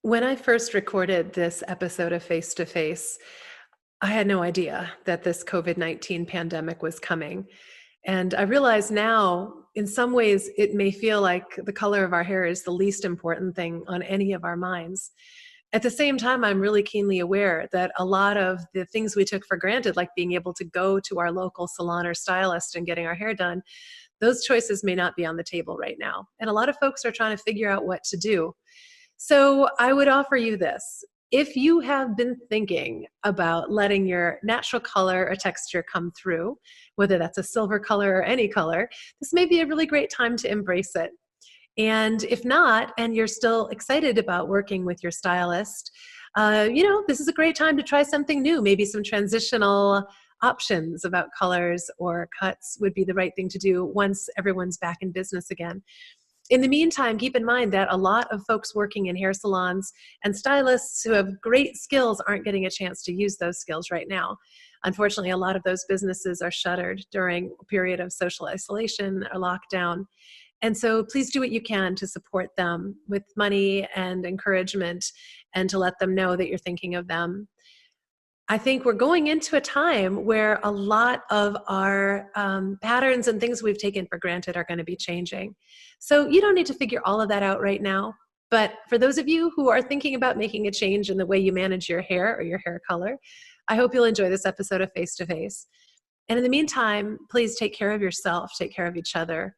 When I first recorded this episode of Face to Face, I had no idea that this COVID-19 pandemic was coming. And I realize now, in some ways, it may feel like the color of our hair is the least important thing on any of our minds. At the same time, I'm really keenly aware that a lot of the things we took for granted, like being able to go to our local salon or stylist and getting our hair done, those choices may not be on the table right now. And a lot of folks are trying to figure out what to do. So I would offer you this. If you have been thinking about letting your natural color or texture come through, whether that's a silver color or any color, this may be a really great time to embrace it. And if not, and you're still excited about working with your stylist, this is a great time to try something new. Maybe some transitional options about colors or cuts would be the right thing to do once everyone's back in business again. In the meantime, keep in mind that a lot of folks working in hair salons and stylists who have great skills aren't getting a chance to use those skills right now. Unfortunately, a lot of those businesses are shuttered during a period of social isolation or lockdown. And so please do what you can to support them with money and encouragement and to let them know that you're thinking of them. I think we're going into a time where a lot of our patterns and things we've taken for granted are going to be changing. So you don't need to figure all of that out right now. But for those of you who are thinking about making a change in the way you manage your hair or your hair color, I hope you'll enjoy this episode of Face to Face. And in the meantime, please take care of yourself, take care of each other.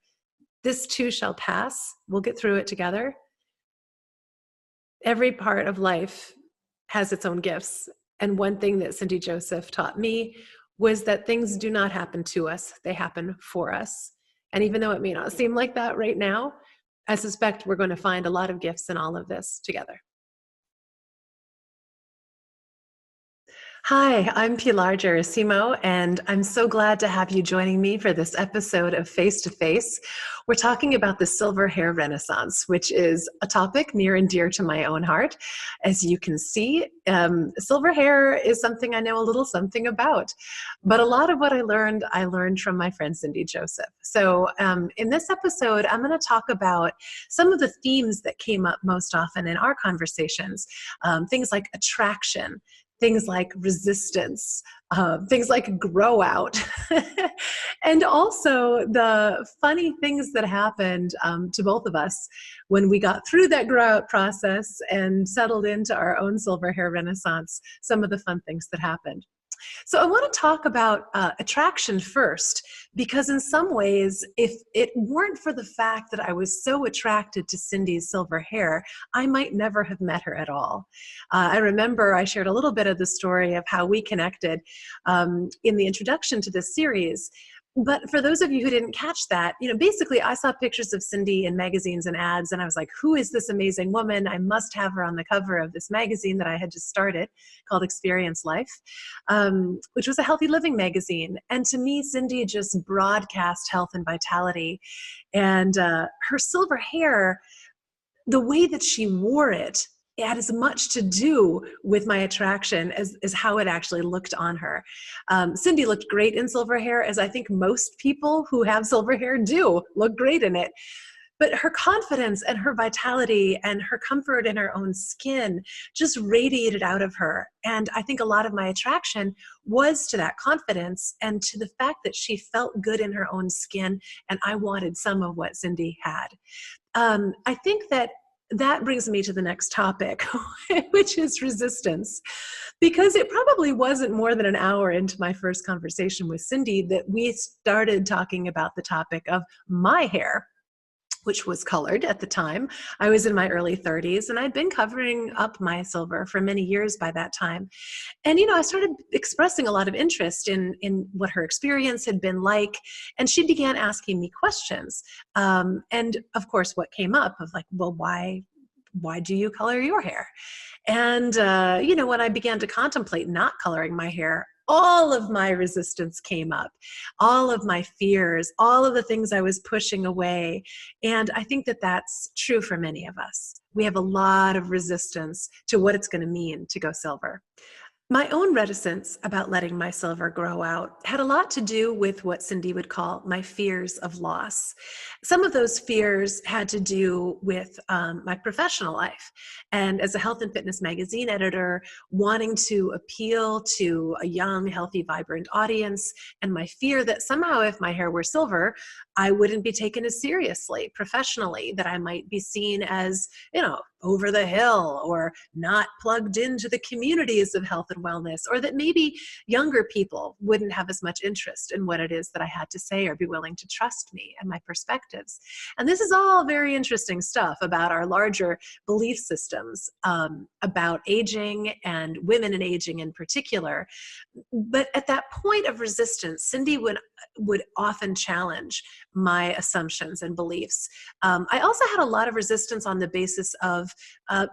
This too shall pass. We'll get through it together. Every part of life has its own gifts. And one thing that Cindy Joseph taught me was that things do not happen to us, they happen for us. And even though it may not seem like that right now, I suspect we're going to find a lot of gifts in all of this together. Hi, I'm Pilar Gerasimo, and I'm so glad to have you joining me for this episode of Face to Face. We're talking about the silver hair renaissance, which is a topic near and dear to my own heart. As you can see, silver hair is something I know a little something about, but a lot of what I learned from my friend Cindy Joseph. So in this episode, I'm going to talk about some of the themes that came up most often in our conversations, things like attraction, things like resistance, things like grow out, and also the funny things that happened to both of us when we got through that grow out process and settled into our own silver hair renaissance, some of the fun things that happened. So I want to talk about attraction first, because in some ways, if it weren't for the fact that I was so attracted to Cindy's silver hair, I might never have met her at all. I remember I shared a little bit of the story of how we connected in the introduction to this series. But for those of you who didn't catch that, basically I saw pictures of Cindy in magazines and ads, and I was like, who is this amazing woman? I must have her on the cover of this magazine that I had just started called Experience Life, which was a healthy living magazine. And to me, Cindy just broadcast health and vitality. And her silver hair, the way that she wore it, had as much to do with my attraction as how it actually looked on her. Cindy looked great in silver hair, as I think most people who have silver hair do look great in it. But her confidence and her vitality and her comfort in her own skin just radiated out of her. And I think a lot of my attraction was to that confidence and to the fact that she felt good in her own skin, and I wanted some of what Cindy had. I think that brings me to the next topic, which is resistance. Because it probably wasn't more than an hour into my first conversation with Cindy that we started talking about the topic of my hair, which was colored at the time. I was in my early 30s, and I'd been covering up my silver for many years by that time. And, I started expressing a lot of interest in what her experience had been like, and she began asking me questions. And of course, what came up of like, well, why do you color your hair? And, when I began to contemplate not coloring my hair, all of my resistance came up, all of my fears, all of the things I was pushing away. And I think that that's true for many of us. We have a lot of resistance to what it's going to mean to go silver. My own reticence about letting my silver grow out had a lot to do with what Cindy would call my fears of loss. Some of those fears had to do with my professional life. And as a health and fitness magazine editor, wanting to appeal to a young, healthy, vibrant audience, and my fear that somehow if my hair were silver, I wouldn't be taken as seriously professionally, that I might be seen as, over the hill or not plugged into the communities of health and wellness, or that maybe younger people wouldn't have as much interest in what it is that I had to say or be willing to trust me and my perspectives. And this is all very interesting stuff about our larger belief systems about aging and women and aging in particular. But at that point of resistance, Cindy would often challenge my assumptions and beliefs. I also had a lot of resistance on the basis of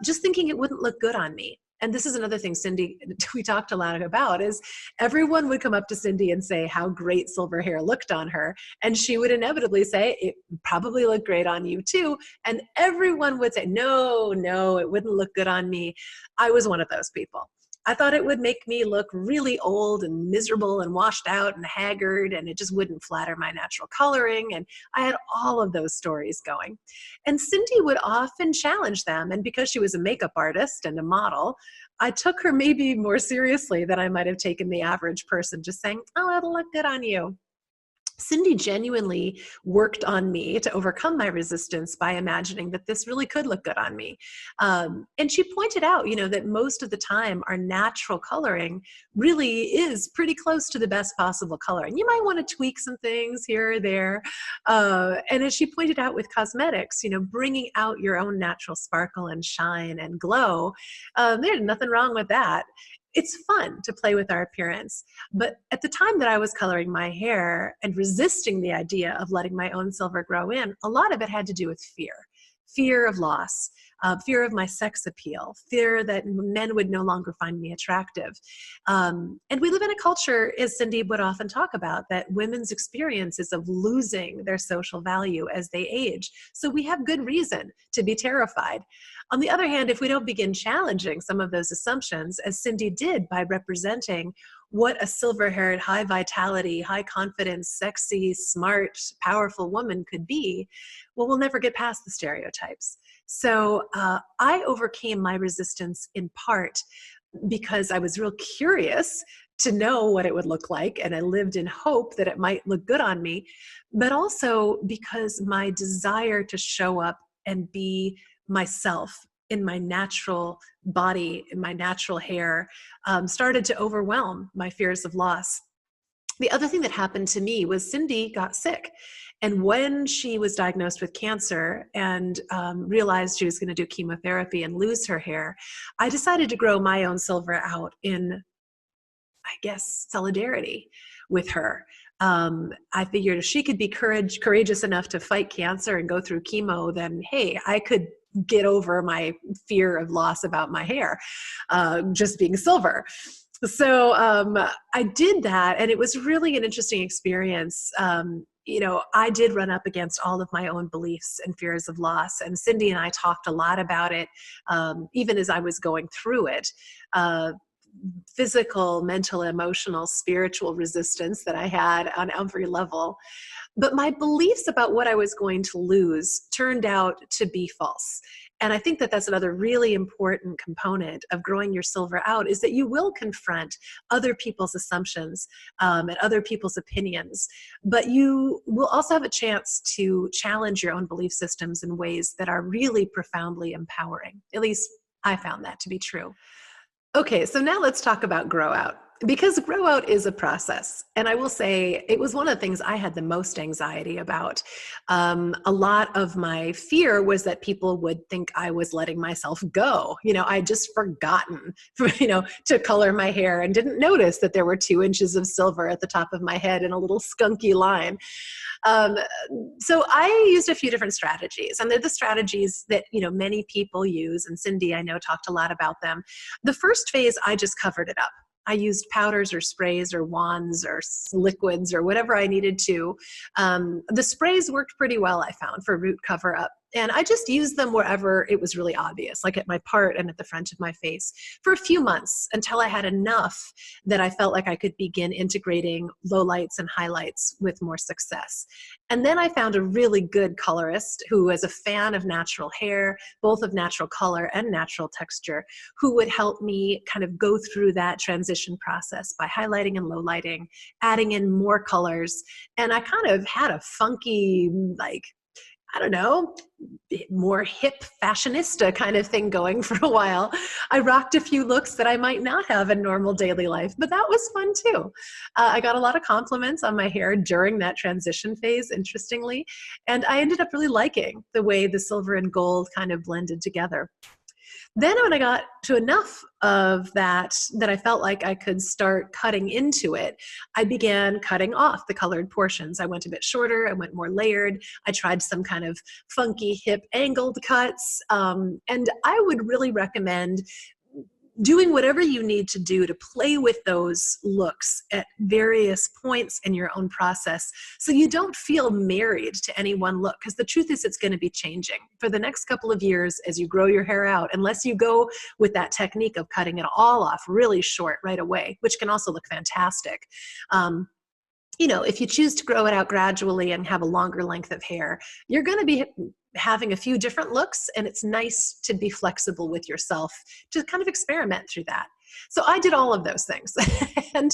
just thinking it wouldn't look good on me. And this is another thing Cindy, we talked a lot about, is everyone would come up to Cindy and say how great silver hair looked on her. And she would inevitably say, it probably looked great on you too. And everyone would say, no, it wouldn't look good on me. I was one of those people. I thought it would make me look really old and miserable and washed out and haggard, and it just wouldn't flatter my natural coloring. And I had all of those stories going. And Cindy would often challenge them. And because she was a makeup artist and a model, I took her maybe more seriously than I might have taken the average person, just saying, oh, it'll look good on you. Cindy genuinely worked on me to overcome my resistance by imagining that this really could look good on me. And she pointed out, that most of the time our natural coloring really is pretty close to the best possible coloring. You might want to tweak some things here or there. And as she pointed out with cosmetics, bringing out your own natural sparkle and shine and glow, there's nothing wrong with that. It's fun to play with our appearance. But at the time that I was coloring my hair and resisting the idea of letting my own silver grow in, a lot of it had to do with fear of loss, fear of my sex appeal, fear that men would no longer find me attractive. And we live in a culture, as Cindy would often talk about, that women's experiences of losing their social value as they age. So we have good reason to be terrified. On the other hand, if we don't begin challenging some of those assumptions, as Cindy did by representing what a silver-haired, high vitality, high confidence, sexy, smart, powerful woman could be, well, we'll never get past the stereotypes. So I overcame my resistance in part because I was real curious to know what it would look like, and I lived in hope that it might look good on me, but also because my desire to show up and be myself in my natural body, in my natural hair, started to overwhelm my fears of loss. The other thing that happened to me was Cindy got sick. And when she was diagnosed with cancer and realized she was going to do chemotherapy and lose her hair, I decided to grow my own silver out in, I guess, solidarity with her. I figured if she could be courageous enough to fight cancer and go through chemo, then hey, I could get over my fear of loss about my hair, just being silver. So I did that, and it was really an interesting experience. I did run up against all of my own beliefs and fears of loss, and Cindy and I talked a lot about it, even as I was going through it. Physical, mental, emotional, spiritual resistance that I had on every level. But my beliefs about what I was going to lose turned out to be false. And I think that that's another really important component of growing your silver out, is that you will confront other people's assumptions and other people's opinions, but you will also have a chance to challenge your own belief systems in ways that are really profoundly empowering. At least I found that to be true. Okay, so now let's talk about grow out, because grow out is a process. And I will say it was one of the things I had the most anxiety about. A lot of my fear was that people would think I was letting myself go. I'd just forgotten, to color my hair and didn't notice that there were 2 inches of silver at the top of my head and a little skunky line. So I used a few different strategies, and they're the strategies that, many people use. And Cindy, I know, talked a lot about them. The first phase, I just covered it up. I used powders or sprays or wands or liquids or whatever I needed to. The sprays worked pretty well, I found, for root cover up. And I just used them wherever it was really obvious, like at my part and at the front of my face, for a few months until I had enough that I felt like I could begin integrating lowlights and highlights with more success. And then I found a really good colorist who was a fan of natural hair, both of natural color and natural texture, who would help me kind of go through that transition process by highlighting and lowlighting, adding in more colors. And I kind of had a funky, like, I don't know, more hip fashionista kind of thing going for a while. I rocked a few looks that I might not have in normal daily life, but that was fun too. I got a lot of compliments on my hair during that transition phase, interestingly, and I ended up really liking the way the silver and gold kind of blended together. Then when I got to enough of that I felt like I could start cutting into it, I began cutting off the colored portions. I went a bit shorter, I went more layered, I tried some kind of funky hip angled cuts, and I would really recommend doing whatever you need to do to play with those looks at various points in your own process so you don't feel married to any one look, because the truth is it's going to be changing for the next couple of years as you grow your hair out, unless you go with that technique of cutting it all off really short right away, which can also look fantastic. If you choose to grow it out gradually and have a longer length of hair, you're going to be having a few different looks, and it's nice to be flexible with yourself to kind of experiment through that. So I did all of those things. And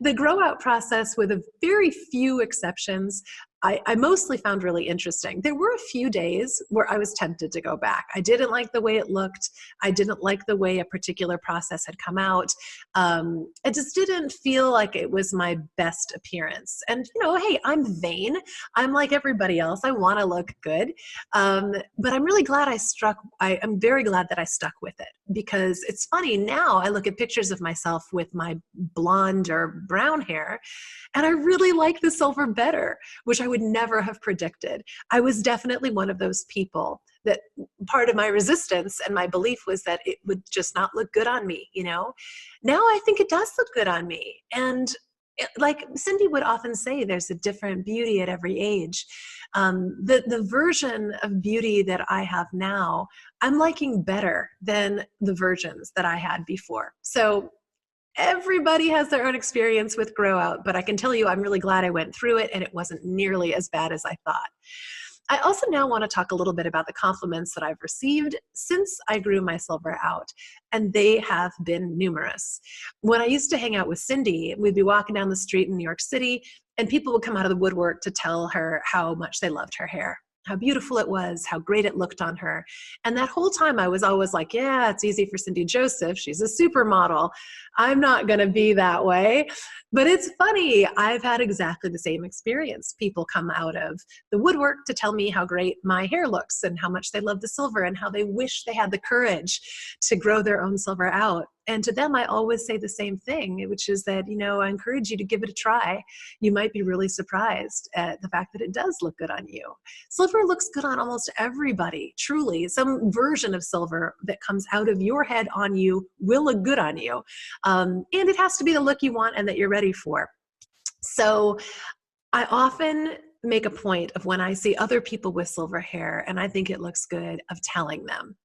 the grow out process, with a very few exceptions, I mostly found really interesting. There were a few days where I was tempted to go back. I didn't like the way it looked. I didn't like the way a particular process had come out. It just didn't feel like it was my best appearance. And, hey, I'm vain. I'm like everybody else. I want to look good. But I'm really glad I'm very glad that I stuck with it, because it's funny. Now I look at pictures of myself with my blonde or brown hair, and I really like the silver better, which I would never have predicted. I was definitely one of those people that part of my resistance and my belief was that it would just not look good on me, Now I think it does look good on me. And like Cindy would often say, there's a different beauty at every age. The version of beauty that I have now, I'm liking better than the versions that I had before. So everybody has their own experience with grow out, but I can tell you I'm really glad I went through it and it wasn't nearly as bad as I thought. I also now want to talk a little bit about the compliments that I've received since I grew my silver out, and they have been numerous. When I used to hang out with Cindy, we'd be walking down the street in New York City, and people would come out of the woodwork to tell her how much they loved her hair, how beautiful it was, how great it looked on her. And that whole time I was always like, yeah, it's easy for Cindy Joseph. She's a supermodel. I'm not going to be that way. But it's funny. I've had exactly the same experience. People come out of the woodwork to tell me how great my hair looks and how much they love the silver and how they wish they had the courage to grow their own silver out. And to them, I always say the same thing, which is that, I encourage you to give it a try. You might be really surprised at the fact that it does look good on you. Silver looks good on almost everybody, truly. Some version of silver that comes out of your head on you will look good on you. And it has to be the look you want and that you're ready for. So I often make a point of, when I see other people with silver hair and I think it looks good, of telling them.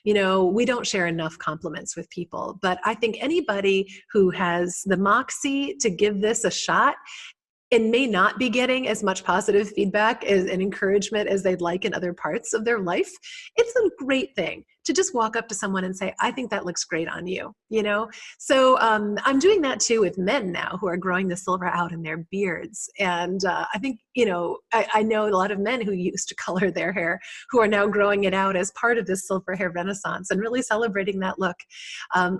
We don't share enough compliments with people, but I think anybody who has the moxie to give this a shot and may not be getting as much positive feedback and encouragement as they'd like in other parts of their life, it's a great thing to just walk up to someone and say, I think that looks great on you, So I'm doing that too with men now who are growing the silver out in their beards. And I think, I know a lot of men who used to color their hair who are now growing it out as part of this silver hair renaissance and really celebrating that look.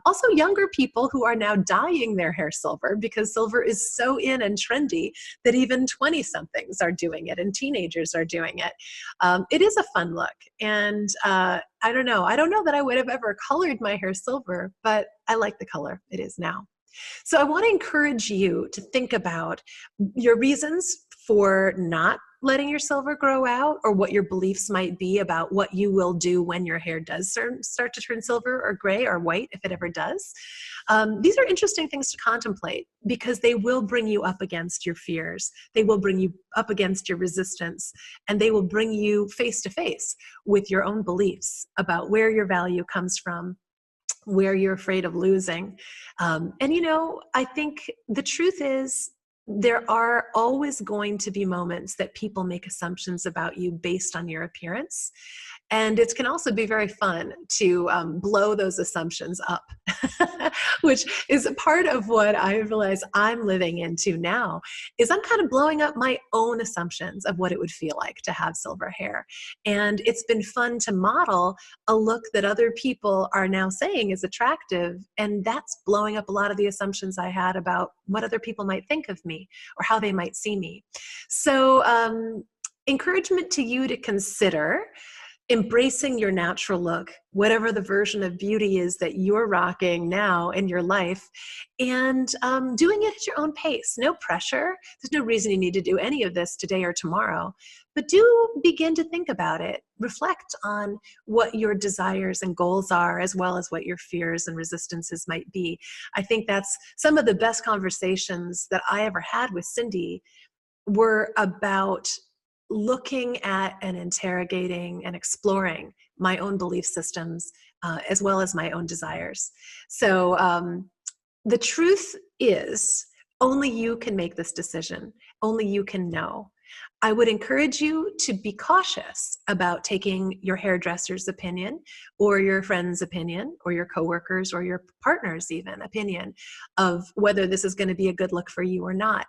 Also younger people who are now dyeing their hair silver, because silver is so in and trendy that even 20-somethings are doing it and teenagers are doing it. It is a fun look. And I don't know that I would have ever colored my hair silver, but I like the color it is now. So I want to encourage you to think about your reasons for not letting your silver grow out, or what your beliefs might be about what you will do when your hair does start to turn silver or gray or white, if it ever does. These are interesting things to contemplate because they will bring you up against your fears. They will bring you up against your resistance, and they will bring you face to face with your own beliefs about where your value comes from, where you're afraid of losing. And I think the truth is, there are always going to be moments that people make assumptions about you based on your appearance. And it can also be very fun to blow those assumptions up, which is part of what I realize I'm living into now, is I'm kind of blowing up my own assumptions of what it would feel like to have silver hair. And it's been fun to model a look that other people are now saying is attractive. And that's blowing up a lot of the assumptions I had about what other people might think of me or how they might see me. So encouragement to you to consider embracing your natural look, whatever the version of beauty is that you're rocking now in your life, and doing it at your own pace. No pressure. There's no reason you need to do any of this today or tomorrow, but do begin to think about it. Reflect on what your desires and goals are, as well as what your fears and resistances might be. I think that's some of the best conversations that I ever had with Cindy were about looking at and interrogating and exploring my own belief systems, as well as my own desires. So the truth is, only you can make this decision. Only you can know. I would encourage you to be cautious about taking your hairdresser's opinion, or your friend's opinion, or your coworkers, or your partner's even opinion of whether this is going to be a good look for you or not.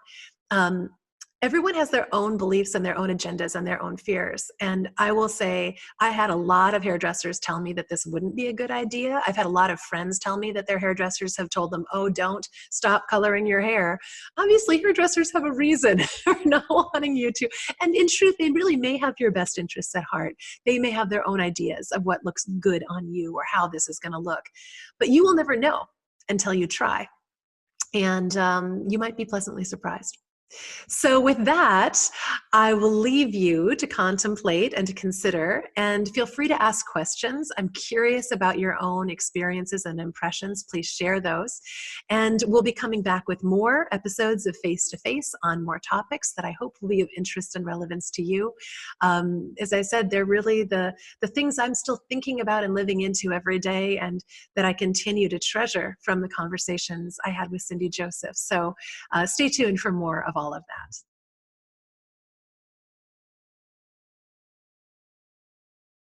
Everyone has their own beliefs and their own agendas and their own fears. And I will say, I had a lot of hairdressers tell me that this wouldn't be a good idea. I've had a lot of friends tell me that their hairdressers have told them, oh, don't stop coloring your hair. Obviously, hairdressers have a reason for not wanting you to. And in truth, they really may have your best interests at heart. They may have their own ideas of what looks good on you or how this is going to look. But you will never know until you try. And you might be pleasantly surprised. So with that, I will leave you to contemplate and to consider, and feel free to ask questions. I'm curious about your own experiences and impressions. Please share those. And we'll be coming back with more episodes of Face to Face on more topics that I hope will be of interest and relevance to you. As I said, they're really the things I'm still thinking about and living into every day, and that I continue to treasure from the conversations I had with Cindy Joseph. So stay tuned for more of all of that.